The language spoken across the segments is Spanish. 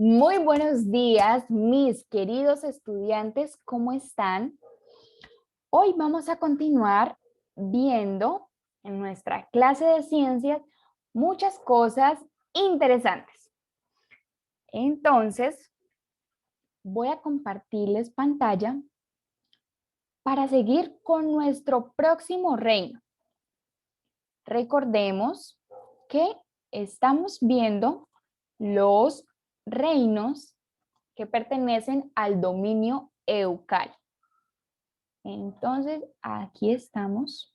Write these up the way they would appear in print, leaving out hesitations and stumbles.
Muy buenos días, mis queridos estudiantes, ¿cómo están? Hoy vamos a continuar viendo en nuestra clase de ciencias muchas cosas interesantes. Entonces, voy a compartirles pantalla para seguir con nuestro próximo reino. Recordemos que estamos viendo los reinos que pertenecen al dominio eucal. Entonces, aquí estamos.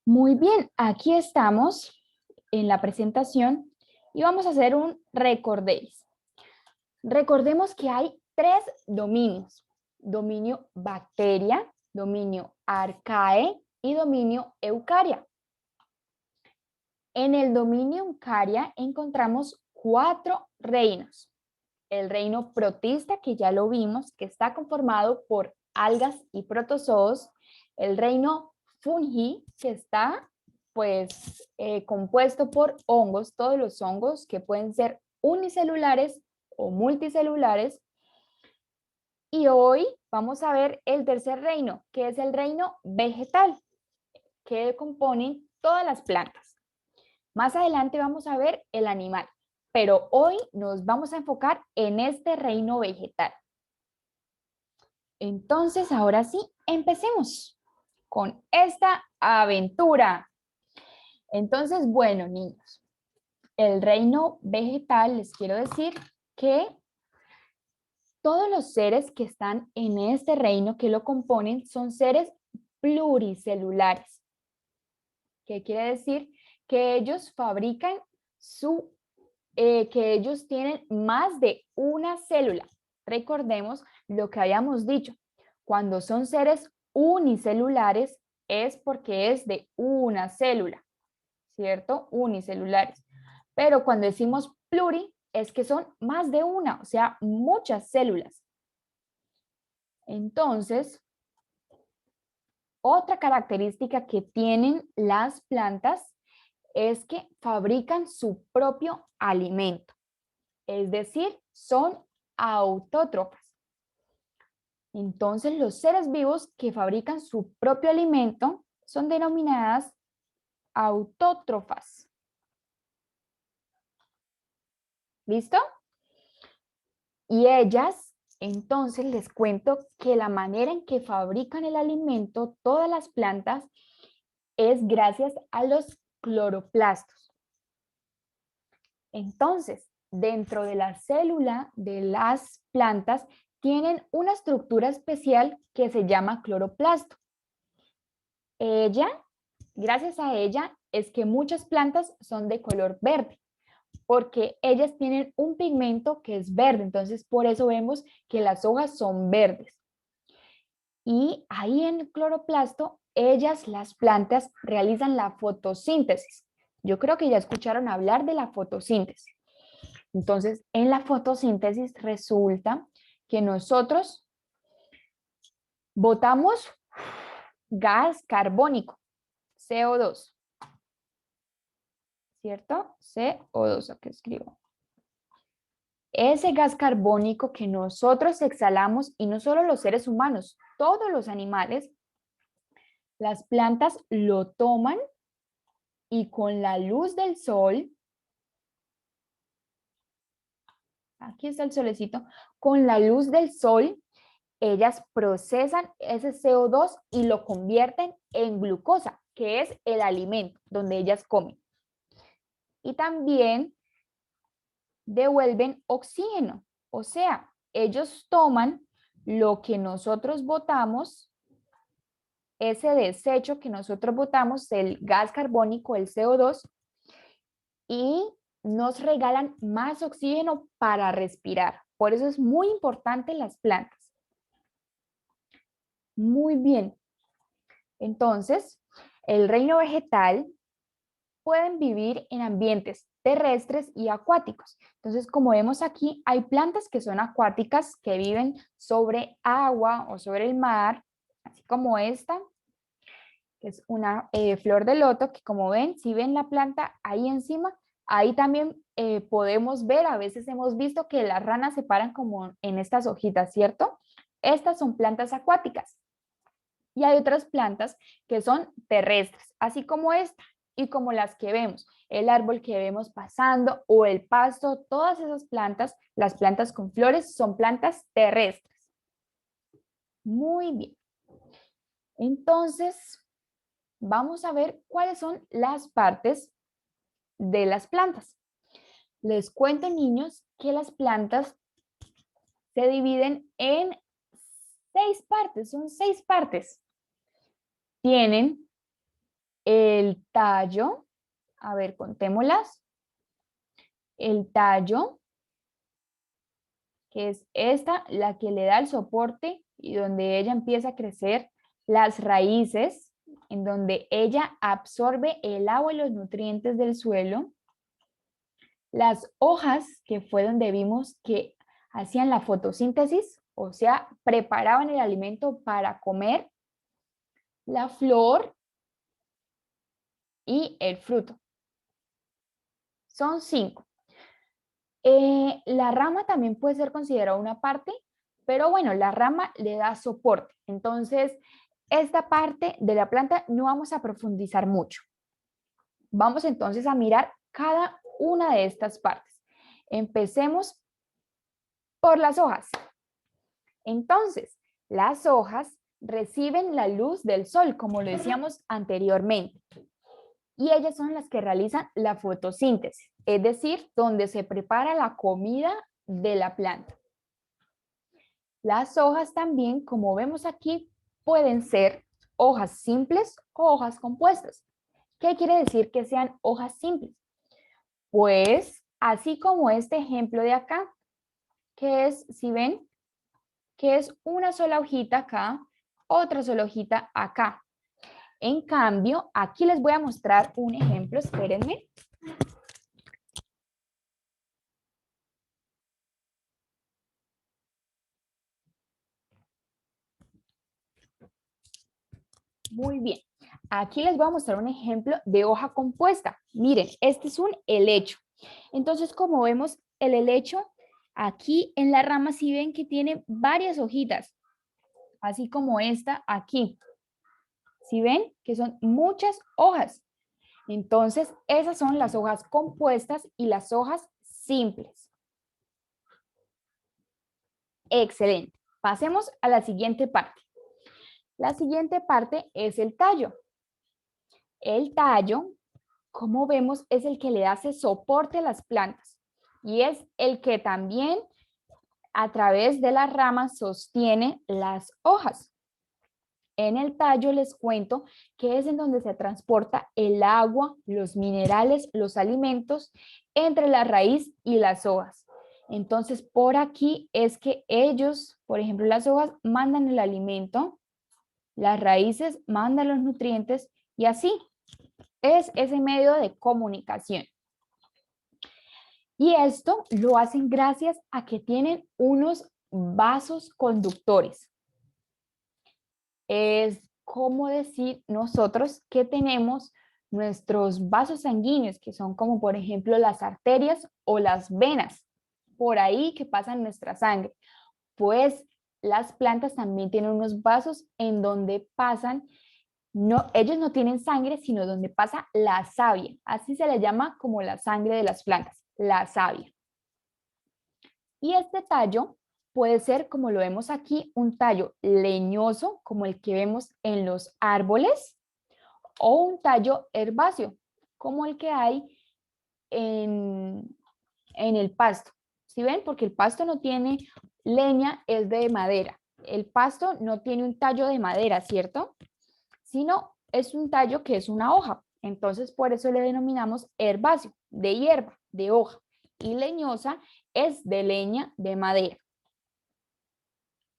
Muy bien, aquí estamos en la presentación y vamos a hacer un recordéis. Recordemos que hay tres dominios: dominio bacteria, dominio arcae y dominio eucaria. En el dominio eucaria encontramos 4 reinos. El reino protista, que ya lo vimos, que está conformado por algas y protozoos. El reino fungi, que está compuesto por hongos, todos los hongos que pueden ser unicelulares o multicelulares. Y hoy vamos a ver el tercer reino, que es el reino vegetal, que componen todas las plantas. Más adelante vamos a ver el animal, pero hoy nos vamos a enfocar en este reino vegetal. Entonces, ahora sí, empecemos con esta aventura. Entonces, bueno, niños, el reino vegetal, les quiero decir que todos los seres que están en este reino que lo componen son seres pluricelulares. ¿Qué quiere decir? Que ellos fabrican que ellos tienen más de una célula. Recordemos lo que habíamos dicho. Cuando son seres unicelulares es porque es de una célula, ¿cierto? Unicelulares. Pero cuando decimos pluri es que son más de una, o sea, muchas células. Entonces, otra característica que tienen las plantas es que fabrican su propio alimento, es decir, son autótrofas. Entonces, los seres vivos que fabrican su propio alimento son denominadas autótrofas. ¿Listo? Y ellas, entonces les cuento que la manera en que fabrican el alimento, todas las plantas, es gracias a los cloroplastos. Entonces, dentro de la célula de las plantas tienen una estructura especial que se llama cloroplasto. Gracias a ella, es que muchas plantas son de color verde, porque ellas tienen un pigmento que es verde, entonces por eso vemos que las hojas son verdes. Y ahí en el cloroplasto, las plantas, realizan la fotosíntesis. Yo creo que ya escucharon hablar de la fotosíntesis. Entonces, en la fotosíntesis resulta que nosotros botamos gas carbónico, CO2, ¿cierto? CO2, aquí escribo. Ese gas carbónico que nosotros exhalamos, y no solo los seres humanos, todos los animales, las plantas lo toman y con la luz del sol, aquí está el solecito, con la luz del sol, ellas procesan ese CO2 y lo convierten en glucosa, que es el alimento donde ellas comen. Y también devuelven oxígeno, o sea, ellos toman lo que nosotros botamos, ese desecho que nosotros botamos, el gas carbónico, el CO2, y nos regalan más oxígeno para respirar. Por eso es muy importante las plantas. Muy bien. Entonces, el reino vegetal pueden vivir en ambientes terrestres y acuáticos. Entonces, como vemos aquí, hay plantas que son acuáticas, que viven sobre agua o sobre el mar, así como esta, que es una flor de loto, que como ven, si ven la planta ahí encima, Ahí también podemos ver, a veces hemos visto que las ranas se paran como en estas hojitas, ¿cierto? Estas son plantas acuáticas. Y hay otras plantas que son terrestres, así como esta y como las que vemos, el árbol que vemos pasando o el pasto, todas esas plantas, las plantas con flores, son plantas terrestres. Muy bien. Entonces, vamos a ver cuáles son las partes de las plantas. Les cuento, niños, que las plantas se dividen en 6 partes, son 6 partes. Tienen el tallo, a ver, contémoslas. El tallo, que es esta, la que le da el soporte y donde ella empieza a crecer. Las raíces, en donde ella absorbe el agua y los nutrientes del suelo. Las hojas, que fue donde vimos que hacían la fotosíntesis, o sea, preparaban el alimento para comer. La flor y el fruto. Son 5. La rama también puede ser considerada una parte, pero bueno, la rama le da soporte. Entonces, esta parte de la planta no vamos a profundizar mucho. Vamos entonces a mirar cada una de estas partes. Empecemos por las hojas. Entonces, las hojas reciben la luz del sol, como lo decíamos anteriormente. Y ellas son las que realizan la fotosíntesis, es decir, donde se prepara la comida de la planta. Las hojas también, como vemos aquí, pueden ser hojas simples o hojas compuestas. ¿Qué quiere decir que sean hojas simples? Pues así como este ejemplo de acá, que es, si ven, que es una sola hojita acá, otra sola hojita acá. En cambio, aquí les voy a mostrar un ejemplo, espérenme. Muy bien. Aquí les voy a mostrar un ejemplo de hoja compuesta. Miren, este es un helecho. Entonces, como vemos, el helecho aquí en la rama, sí ven que tiene varias hojitas, así como esta aquí. ¿Sí ven? Que son muchas hojas. Entonces, esas son las hojas compuestas y las hojas simples. Excelente. Pasemos a la siguiente parte. La siguiente parte es el tallo. El tallo, como vemos, es el que le hace soporte a las plantas y es el que también a través de las ramas sostiene las hojas. En el tallo les cuento que es en donde se transporta el agua, los minerales, los alimentos entre la raíz y las hojas. Entonces, por aquí es que ellos, por ejemplo, las hojas mandan el alimento, las raíces mandan los nutrientes y así es ese medio de comunicación. Y esto lo hacen gracias a que tienen unos vasos conductores. Es como decir nosotros que tenemos nuestros vasos sanguíneos, que son como por ejemplo las arterias o las venas, por ahí que pasan nuestra sangre. Pues las plantas también tienen unos vasos en donde pasan, no, ellos no tienen sangre, sino donde pasa la savia. Así se le llama como la sangre de las plantas, la savia. Y este tallo puede ser, como lo vemos aquí, un tallo leñoso, como el que vemos en los árboles, o un tallo herbáceo, como el que hay en el pasto. ¿Sí ven? Porque el pasto no tiene leña, es de madera. El pasto no tiene un tallo de madera, ¿cierto? Sino es un tallo que es una hoja. Entonces, por eso le denominamos herbáceo, de hierba, de hoja. Y leñosa es de leña, de madera.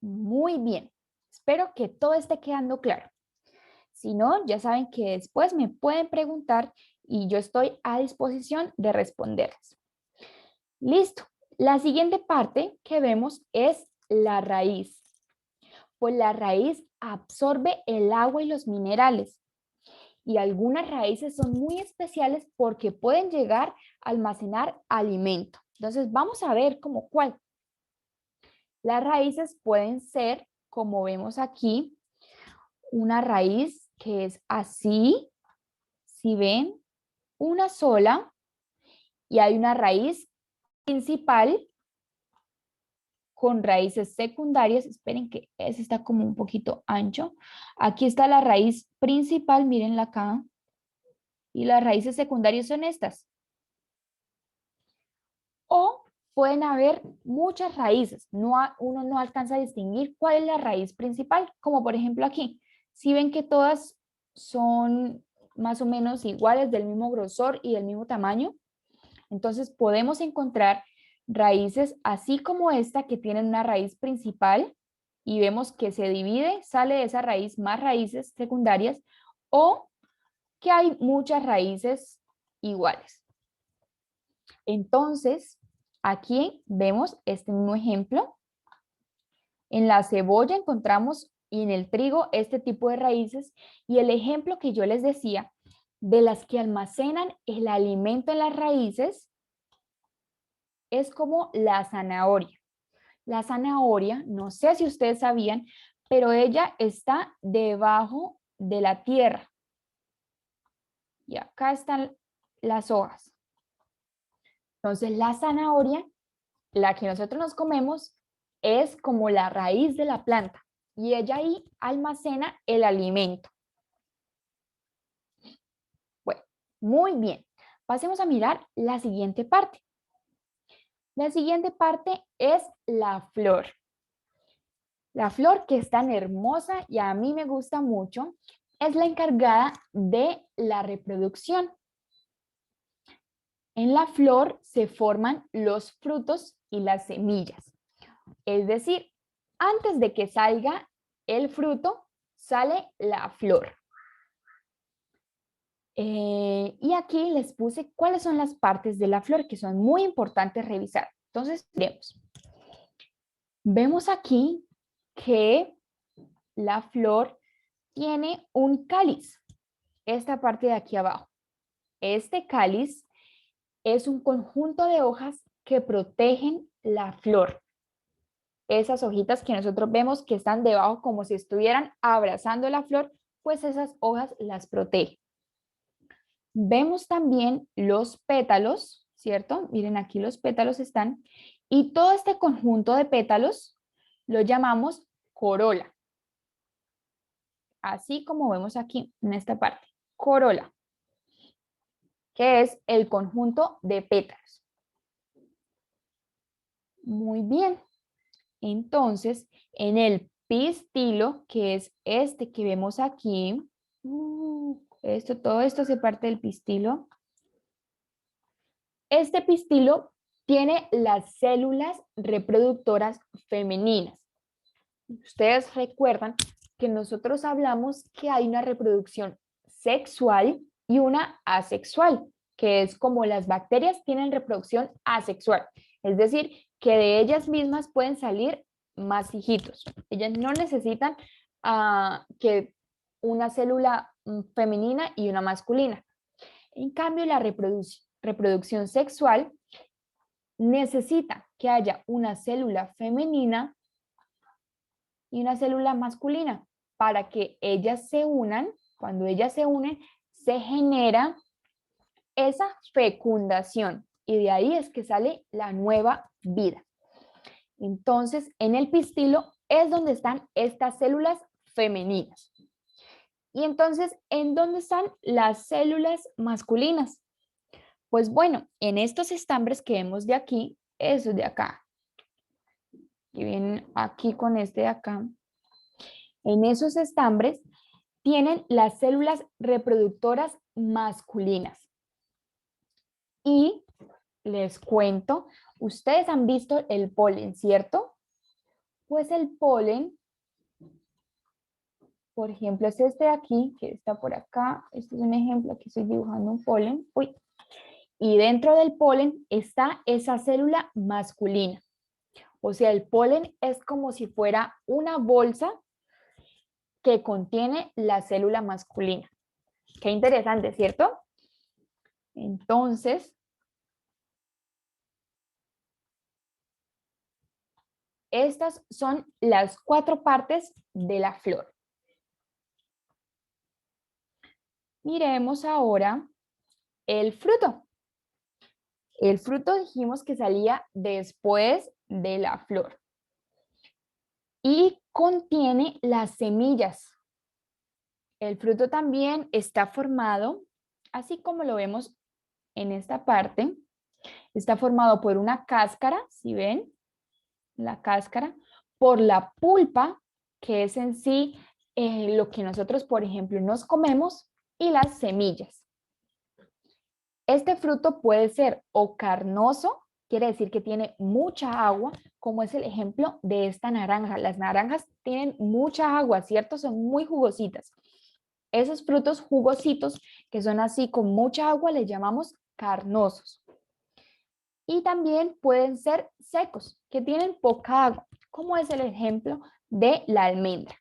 Muy bien. Espero que todo esté quedando claro. Si no, ya saben que después me pueden preguntar y yo estoy a disposición de responderles. Listo. La siguiente parte que vemos es la raíz. Pues la raíz absorbe el agua y los minerales. Y algunas raíces son muy especiales porque pueden llegar a almacenar alimento. Entonces vamos a ver como cuál. Las raíces pueden ser, como vemos aquí, una raíz que es así, si ven, una sola, y hay una raíz principal con raíces secundarias. Esperen que ese está como un poquito ancho. Aquí está la raíz principal, mírenla acá, y las raíces secundarias son estas. O pueden haber muchas raíces. Uno no alcanza a distinguir cuál es la raíz principal, como por ejemplo aquí. Si ven que todas son más o menos iguales, del mismo grosor y del mismo tamaño, entonces podemos encontrar raíces así como esta que tienen una raíz principal y vemos que se divide, sale de esa raíz más raíces secundarias, o que hay muchas raíces iguales. Entonces, aquí vemos este mismo ejemplo. En la cebolla encontramos y en el trigo este tipo de raíces, y el ejemplo que yo les decía de las que almacenan el alimento en las raíces es como la zanahoria. La zanahoria, no sé si ustedes sabían, pero ella está debajo de la tierra. Y acá están las hojas. Entonces la zanahoria, la que nosotros nos comemos, es como la raíz de la planta y ella ahí almacena el alimento. Bueno, muy bien. Pasemos a mirar la siguiente parte. La siguiente parte es la flor. La flor, que es tan hermosa y a mí me gusta mucho, es la encargada de la reproducción. En la flor se forman los frutos y las semillas. Es decir, antes de que salga el fruto, sale la flor. Y aquí les puse cuáles son las partes de la flor que son muy importantes revisar. Entonces, vemos aquí que la flor tiene un cáliz, esta parte de aquí abajo. Este cáliz es un conjunto de hojas que protegen la flor. Esas hojitas que nosotros vemos que están debajo como si estuvieran abrazando la flor, pues esas hojas las protegen. Vemos también los pétalos, ¿cierto? Miren, aquí los pétalos están. Y todo este conjunto de pétalos lo llamamos corola. Así como vemos aquí en esta parte, corola, que es el conjunto de pétalos. Muy bien. Entonces, en el pistilo, que es este que vemos aquí, todo esto hace parte del pistilo. Este pistilo tiene las células reproductoras femeninas. Ustedes recuerdan que nosotros hablamos que hay una reproducción sexual y una asexual, que es como las bacterias tienen reproducción asexual, es decir, que de ellas mismas pueden salir más hijitos. Ellas no necesitan que una célula femenina y una masculina. En cambio, la reproducción sexual necesita que haya una célula femenina y una célula masculina para que ellas se unan. Cuando ellas se unen, se genera esa fecundación y de ahí es que sale la nueva vida. Entonces, en el pistilo es donde están estas células femeninas. Y entonces, ¿en dónde están las células masculinas? Pues bueno, en estos estambres que vemos de aquí, esos de acá, que vienen aquí con este de acá, en esos estambres tienen las células reproductoras masculinas. Y les cuento, ustedes han visto el polen, ¿cierto? Pues el polen, por ejemplo, es este de aquí, que está por acá. Este es un ejemplo, aquí estoy dibujando un polen. Uy. Y dentro del polen está esa célula masculina. O sea, el polen es como si fuera una bolsa que contiene la célula masculina. Qué interesante, ¿cierto? Entonces, estas son las 4 partes de la flor. Miremos ahora el fruto. El fruto dijimos que salía después de la flor y contiene las semillas. El fruto también está formado, así como lo vemos en esta parte, está formado por una cáscara, ¿sí ven? La cáscara, por la pulpa, que es en sí lo que nosotros, por ejemplo, nos comemos, y las semillas. Este fruto puede ser o carnoso, quiere decir que tiene mucha agua, como es el ejemplo de esta naranja. Las naranjas tienen mucha agua, ¿cierto? Son muy jugositas. Esos frutos jugositos que son así con mucha agua les llamamos carnosos. Y también pueden ser secos, que tienen poca agua, como es el ejemplo de la almendra.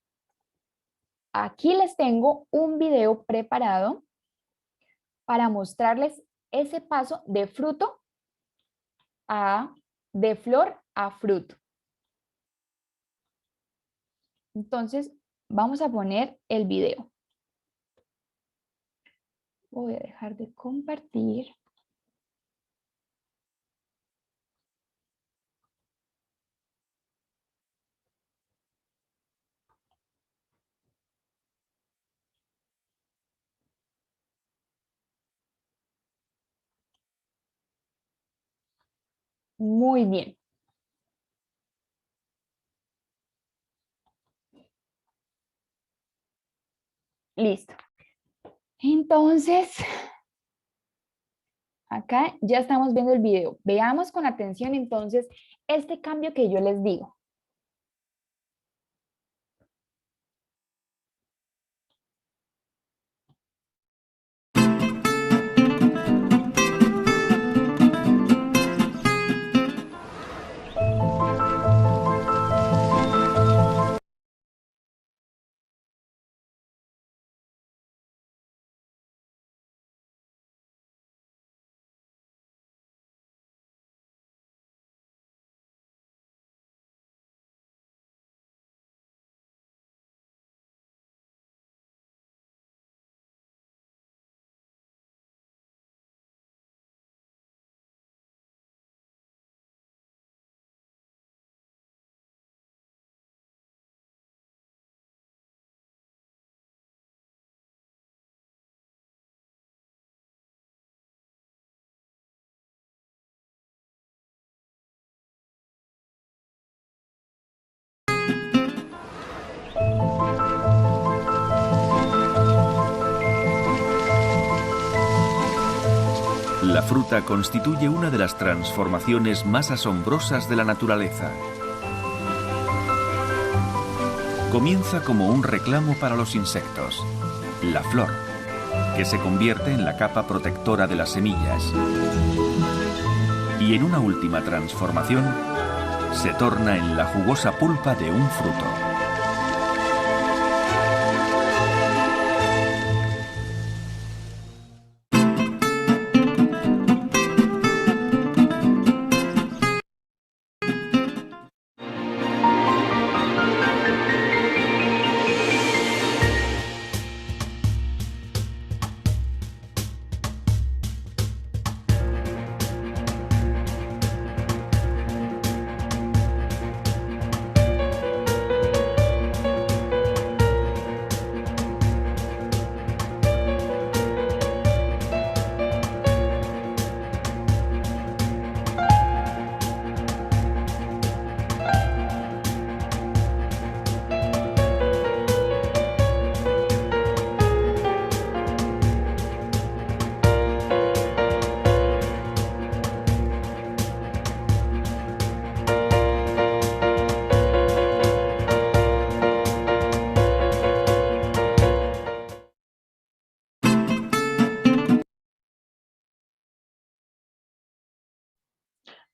Aquí les tengo un video preparado para mostrarles ese paso de fruto de flor a fruto. Entonces, vamos a poner el video. Voy a dejar de compartir. Muy bien. Listo. Entonces, acá ya estamos viendo el video. Veamos con atención entonces este cambio que yo les digo. La fruta constituye una de las transformaciones más asombrosas de la naturaleza. Comienza como un reclamo para los insectos, la flor, que se convierte en la capa protectora de las semillas. Y en una última transformación, se torna en la jugosa pulpa de un fruto.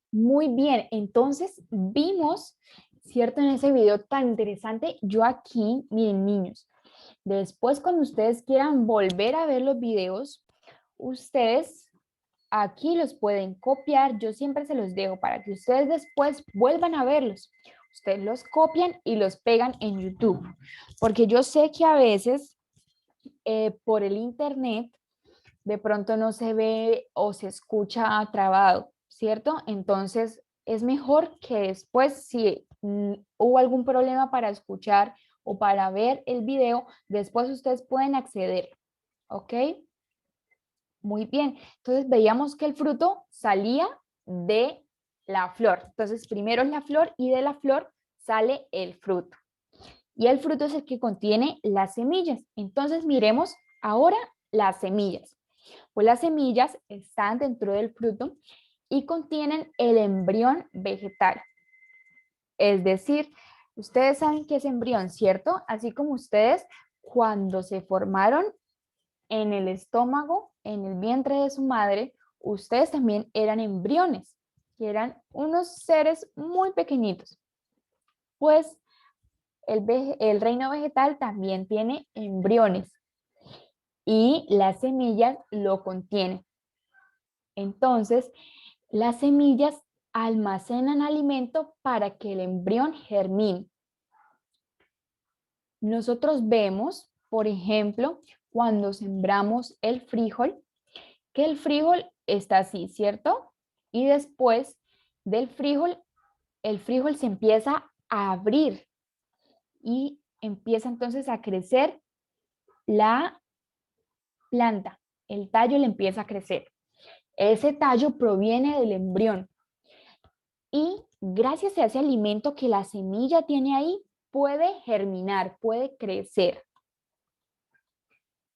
Muy bien, entonces vimos, ¿cierto? En ese video tan interesante, yo aquí, miren niños, Después, cuando ustedes quieran volver a ver los videos, ustedes aquí los pueden copiar. Yo siempre se los dejo para que ustedes después vuelvan a verlos. Ustedes los copian y los pegan en YouTube. Porque yo sé que a veces por el internet de pronto no se ve o se escucha trabado, ¿cierto? Entonces es mejor que después, si hubo algún problema para escuchar o para ver el video, después ustedes pueden acceder, ¿ok? Muy bien. Entonces veíamos que el fruto salía de la flor. Entonces primero es la flor y de la flor sale el fruto. Y el fruto es el que contiene las semillas. Entonces miremos ahora las semillas. Pues las semillas están dentro del fruto y contienen el embrión vegetal. Es decir, ustedes saben qué es embrión, ¿cierto? Así como ustedes cuando se formaron en el estómago, en el vientre de su madre, ustedes también eran embriones, que eran unos seres muy pequeñitos. Pues el reino vegetal también tiene embriones y las semillas lo contienen. Entonces, las semillas almacenan alimento para que el embrión germine. Nosotros vemos, por ejemplo, cuando sembramos el frijol, que el frijol está así, ¿cierto? Y después del frijol, el frijol se empieza a abrir y empieza entonces a crecer la planta. El tallo le empieza a crecer. Ese tallo proviene del embrión y gracias a ese alimento que la semilla tiene ahí, puede germinar, puede crecer.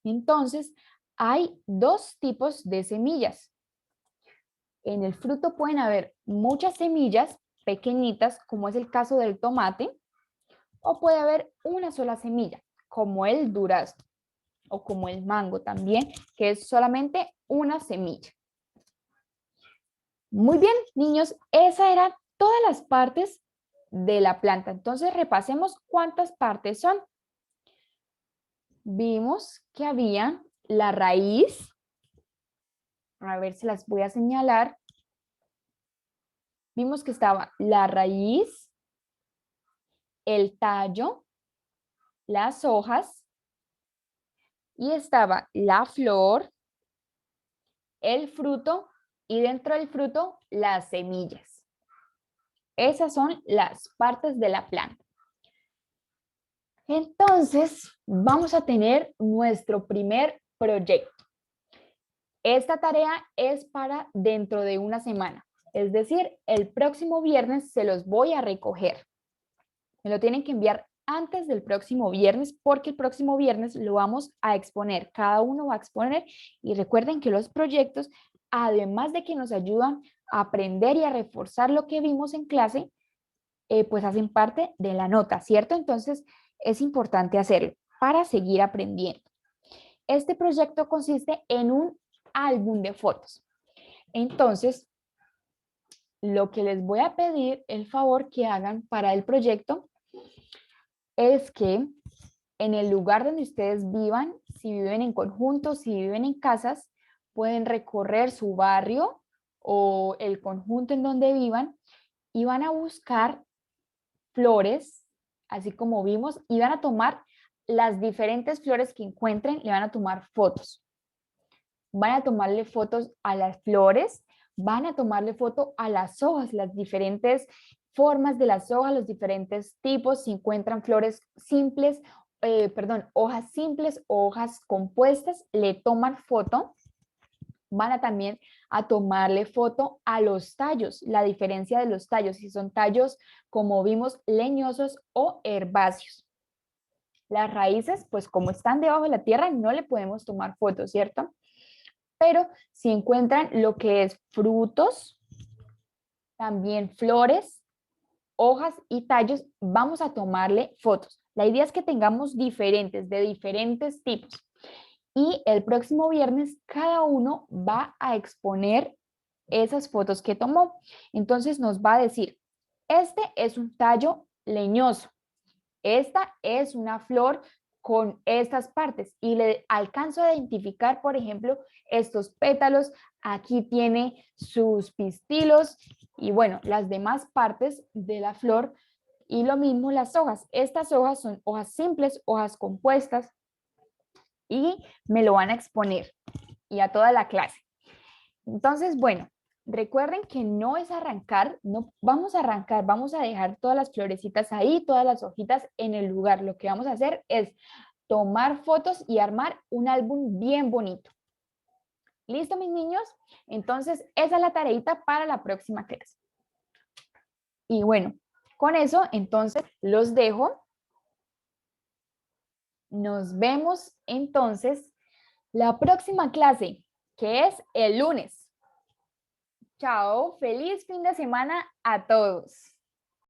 Entonces, hay dos tipos de semillas. En el fruto pueden haber muchas semillas pequeñitas, como es el caso del tomate, o puede haber una sola semilla, como el durazno o como el mango también, que es solamente una semilla. Muy bien, niños, esas eran todas las partes de la planta. Entonces, repasemos cuántas partes son. Vimos que había la raíz, a ver si las voy a señalar. Vimos que estaba la raíz, el tallo, las hojas, y estaba la flor, el fruto, y dentro del fruto, las semillas. Esas son las partes de la planta. Entonces, vamos a tener nuestro primer proyecto. Esta tarea es para dentro de una semana, es decir, el próximo viernes se los voy a recoger. Me lo tienen que enviar antes del próximo viernes porque el próximo viernes lo vamos a exponer. Cada uno va a exponer y recuerden que los proyectos, además de que nos ayudan a aprender y a reforzar lo que vimos en clase, pues hacen parte de la nota, ¿cierto? Entonces es importante hacerlo para seguir aprendiendo. Este proyecto consiste en un álbum de fotos. Entonces, lo que les voy a pedir, el favor que hagan para el proyecto, es que en el lugar donde ustedes vivan, si viven en conjunto, si viven en casas, pueden recorrer su barrio o el conjunto en donde vivan y van a buscar flores, así como vimos, y van a tomar las diferentes flores que encuentren, le van a tomar fotos. Van a tomarle fotos a las flores, van a tomarle foto a las hojas, las diferentes formas de las hojas, los diferentes tipos, si encuentran flores simples, hojas simples o hojas compuestas, le toman foto. Van a también a tomarle foto a los tallos, la diferencia de los tallos, si son tallos, como vimos, leñosos o herbáceos. Las raíces, pues como están debajo de la tierra, no le podemos tomar fotos, ¿cierto? Pero si encuentran lo que es frutos, también flores, hojas y tallos, vamos a tomarle fotos. La idea es que tengamos diferentes, de diferentes tipos. Y el próximo viernes cada uno va a exponer esas fotos que tomó. Entonces nos va a decir, este es un tallo leñoso, esta es una flor con estas partes y le alcanzo a identificar, por ejemplo, estos pétalos. Aquí tiene sus pistilos y bueno, las demás partes de la flor y lo mismo las hojas. Estas hojas son hojas simples, hojas compuestas y me lo van a exponer y a toda la clase. Entonces, bueno, recuerden que no es arrancar, no vamos a arrancar, vamos a dejar todas las florecitas ahí, todas las hojitas en el lugar. Lo que vamos a hacer es tomar fotos y armar un álbum bien bonito. ¿Listo, mis niños? Entonces, esa es la tareita para la próxima clase. Y bueno, con eso, entonces, los dejo. Nos vemos, entonces, la próxima clase, que es el lunes. Chao, feliz fin de semana a todos.